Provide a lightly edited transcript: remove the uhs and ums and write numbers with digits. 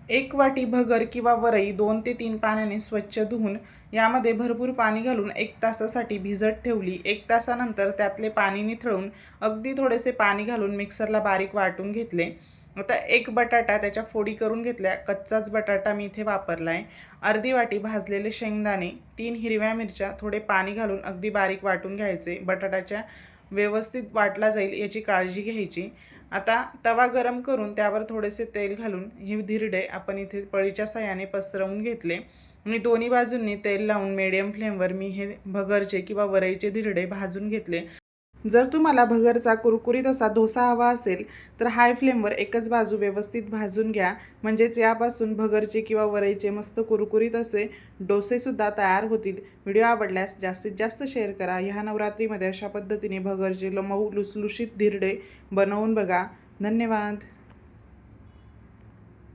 एक वाटी भगर किंवा वरई 2 ते 3 पाण्याने स्वच्छ धुवून यामध्ये भरपूर पाणी घालून 1 तासासाठी भिजत ठेवली। 1 तासानंतर त्यातले पाणी निथळून अगदी थोडेसे पाणी घालून मिक्सरला बारीक वाटून घेतले। आता एक बटाटा त्याच्या फोडी करून घेतल्या। कच्चाच बटाटा मी इथे वापरला आहे। अर्धी वाटी भाजलेले शेंगदाणे, 3 हिरव्या मिरच्या, थोडे पाणी घालून अगदी बारीक वाटून घ्यायचे। बटाट्याच्या व्यवस्थित वाटला जाईल याची काळजी घ्यायची। आता तवा गरम करून त्यावर थोडेसे तेल घालून हे धिरडे आपण इथे पळीच्या साहाय्याने पसरवून घेतले आणि दोन्ही बाजूंनी तेल लावून मीडियम फ्लेमवर मी हे भगरचे किंवा वरईचे धिरडे भाजून घेतले। जर तुम्हाला भगरचा कुरकुरीत असा डोसा हवा असेल तर हाय फ्लेमवर एकच बाजू व्यवस्थित भाजून घ्या, म्हणजेच यापासून भगरचे किंवा वरईचे मस्त कुरकुरीत असे डोसेसुद्धा तयार होतील। व्हिडिओ आवडल्यास जास्तीत जास्त शेअर करा। ह्या नवरात्रीमध्ये अशा पद्धतीने भगरचे मऊ लुसलुशीत धिरडे बनवून बघा। धन्यवाद।